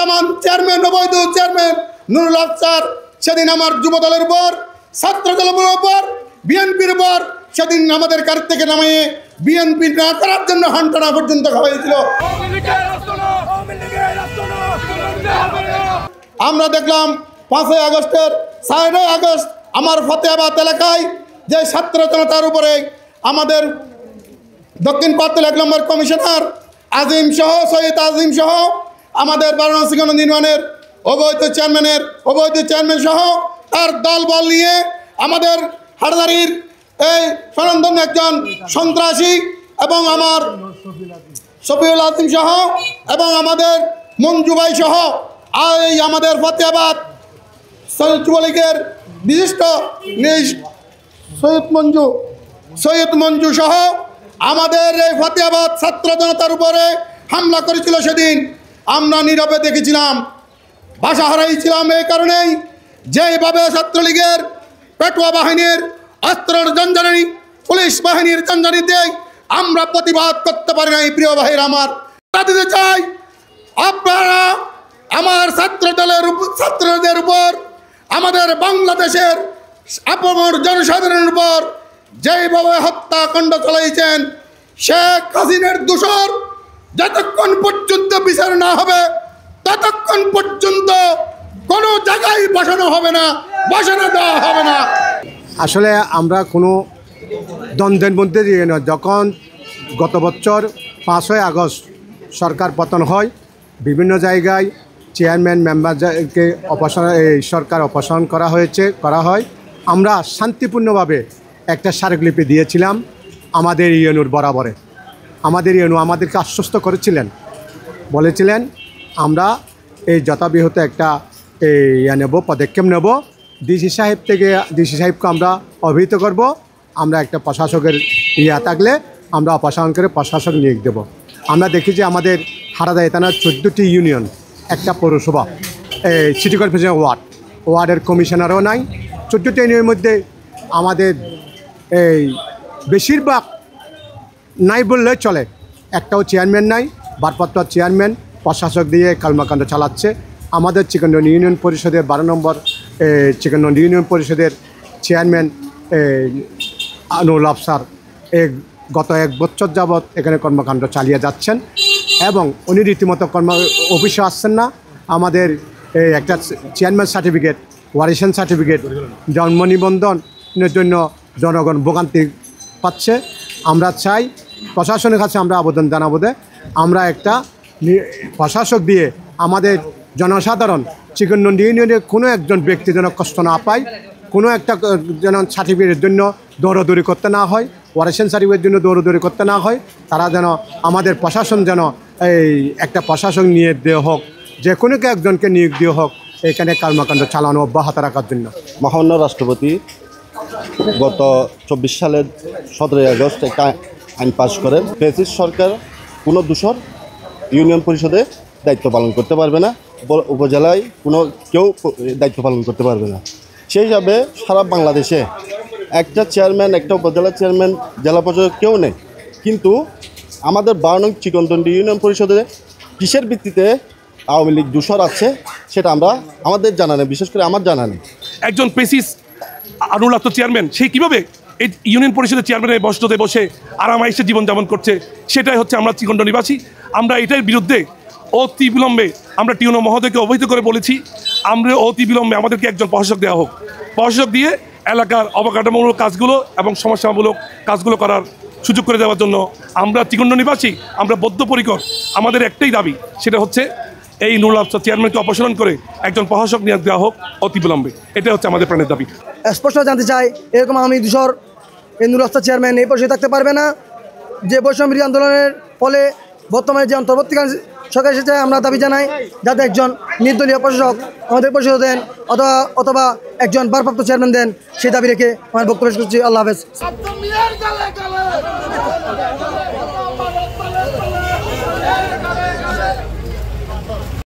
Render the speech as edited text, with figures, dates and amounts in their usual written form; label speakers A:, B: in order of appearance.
A: বর্তমান চেয়ারম্যান অবৈধ চেয়ারম্যান নুরুল আফসার সেদিন আমার যুবদলের উপর, ছাত্র দলের উপর, বিএনপির উপর সেদিন আমাদের কার থেকে নামিয়ে বিএনপি না করার জন্য হান্টানা পর্যন্ত হয়েছিল। আমরা দেখলাম 5ই আগস্টের 4ই আগস্ট আমার ফতেহাবাদ এলাকায় যে ছাত্র জনতার উপরে আমাদের দক্ষিণ পাত্র 1 নম্বর কমিশনার আজিম সহ সৈয়দ আজিম সহ আমাদের বারাণসীগঞ্জ নির্মাণের অবৈধ চেয়ারম্যান সহ তার দল বল নিয়ে আমাদের হাটদারির এই সনন্দন একজন সন্ত্রাসী এবং আমার শফিউল আজিম সহ এবং আমাদের মঞ্জু ভাই সহ এই আমাদের ফতেহাবাদ যুবলীগের বিশিষ্ট সৈয়দ মঞ্জু সহ আমাদের এই ফতেহাবাদ ছাত্র জনতার উপরে হামলা করেছিল। সেদিন আমরা নীরবে দেখেছিলাম, ভাষা হারাইছিলাম এই কারণেই যেভাবে ছাত্রলীগের পেটুয়া বাহিনীর অস্ত্রের জঞ্জানি, পুলিশ বাহিনীর জঞ্জানিতে আমরা প্রতিবাদ করতে পারি নাই। প্রিয় ভাইয়ের আমার দিতে চাই, আপনারা আমার ছাত্রদের উপর, আমাদের বাংলাদেশের আপমর জনসাধারণের উপর যেভাবে হত্যাকাণ্ড চালাইছেন, শেখ হাসিনার দোষর যতক্ষণ পর্যন্ত বিচার না হবে ততক্ষণ পর্যন্ত কোনো জায়গায় বসানো হবে না, বসানো দেওয়া হবে না।
B: আসলে আমরা কোনো দ্বন্দ্বের মধ্যে দিয়ে না। যখন গত বছর 5ই আগস্ট সরকার পতন হয়, বিভিন্ন জায়গায় চেয়ারম্যান মেম্বারকে সরকার অপসারণ করা হয়, আমরা শান্তিপূর্ণভাবে একটা স্মারকলিপি দিয়েছিলাম আমাদের ইউনুর বরাবরে। আমাদের ইউনু আমাদেরকে আশ্বস্ত করেছিলেন, বলেছিলেন আমরা এই যথাবিহত একটা পদক্ষেপ নেব, ডিসি সাহেবকে আমরা অবহিত করব, আমরা একটা প্রশাসকের থাকলে আমরা অপসারণ করে প্রশাসক নিয়োগ দেব। আমরা দেখি যে আমাদের হারাদাই থানার 14টি ইউনিয়ন, একটা পৌরসভা, সিটি কর্পোরেশন ওয়ার্ডের কমিশনারও নাই। 14টি ইউনিয়নের মধ্যে আমাদের এই বেশিরভাগ নাই বললে চলে, একটাও চেয়ারম্যান নাই, ভারপ্রাপ্ত চেয়ারম্যান প্রশাসক দিয়ে কর্মকাণ্ড চালাচ্ছে। আমাদের চিকনগঞ্জ ইউনিয়ন পরিষদের 12 নম্বর চিকনগঞ্জ ইউনিয়ন পরিষদের চেয়ারম্যান নুরুল আফসার গত 1 বছর যাবৎ এখানে কর্মকাণ্ড চালিয়ে যাচ্ছেন এবং উনি রীতিমতো অফিসে আসছেন না। আমাদের একটা চেয়ারম্যান সার্টিফিকেট, ওয়ারিশন সার্টিফিকেট, জন্ম নিবন্ধনের জন্য জনগণ ভোগান্তি পাচ্ছে। আমরা চাই প্রশাসনের কাছে আমরা আবেদন জানাবো যে আমরা একটা প্রশাসক দিয়ে আমাদের জনসাধারণ চিকনগঞ্জ ইউনিয়নের কোনো একজন ব্যক্তি যেন কষ্ট না পায়, কোনো একটা যেন সার্টিফিকেটের জন্য দৌড়দৌড়ি করতে না হয়, ওয়ারেশন সার্টিফিকেটের জন্য দৌড়দৌড়ি করতে না হয়। তারা যেন আমাদের প্রশাসন যেন এই একটা প্রশাসক নিয়োগ দেওয়া হোক, যে কোনো একজনকে নিয়োগ দেওয়া হোক এখানে কর্মকাণ্ড চালানো অব্যাহত রাখার জন্য।
C: মহামান্য রাষ্ট্রপতি গত 24 সালের 17ই আগস্ট একটা আইন পাশ করেন, ফ্যাসিস্ট সরকার কোনো দূষর ইউনিয়ন পরিষদে দায়িত্ব পালন করতে পারবে না, উপজেলায় কেউ দায়িত্ব পালন করতে পারবে না। সেই হিসাবে সারা বাংলাদেশে একটা চেয়ারম্যান, একটা উপজেলা চেয়ারম্যান, জেলা পর্যায়ে কেউ নেই। কিন্তু আমাদের 12 নং চিকনগঞ্জ ইউনিয়ন পরিষদে কিসের ভিত্তিতে আওয়ামী লীগ দূষর আছে সেটা আমাদের জানা নেই, বিশেষ করে আমার জানা নেই।
D: একজন পেসিস নুরুল আফসার চেয়ারম্যান, সেই কীভাবে এই ইউনিয়ন পরিষদের চেয়ারম্যানের বসতে বসে আরামাইশে জীবনযাপন করছে, সেটাই হচ্ছে আমরা চিকনগঞ্জ নিবাসী। আমরা এটার বিরুদ্ধে অতি বিলম্বে আমরা টিউনো মহোদয়কে অবহিত করে বলেছি, আমরা অতি বিলম্বে আমাদেরকে একজন প্রশাসক দেওয়া হোক, প্রশাসক দিয়ে এলাকার অবকাঠামোমূলক কাজগুলো এবং সমস্যামূলক কাজগুলো করার সুযোগ করে দেওয়ার জন্য আমরা চিকনগঞ্জ নিবাসী আমরা বদ্ধপরিকর। আমাদের একটাই দাবি, সেটা হচ্ছে এই নুরুল আফসার চেয়ারম্যানকে অপসারণ করে একজন প্রশাসক নিয়োগ দেওয়া হোক অতি বিলম্বে। এটাই হচ্ছে আমাদের প্রাণের দাবি।
E: স্পষ্ট জানতে চাই, এরকম আওয়ামী দূষর এই নুরুল আফসার চেয়ারম্যান এই পরিষদে থাকতে পারবে না। যে বৈষম্য আন্দোলনের ফলে বর্তমানে যে অন্তর্বর্তীকালীন সরকার এসেছে, আমরা দাবি জানাই যাতে একজন নির্দলীয় প্রশাসক আমাদের পরিষদে দেন অথবা একজন ভারপ্রাপ্ত চেয়ারম্যান দেন, সেই দাবি রেখে আমার বক্তব্য শেষ করছি। আল্লাহ হাফেজ।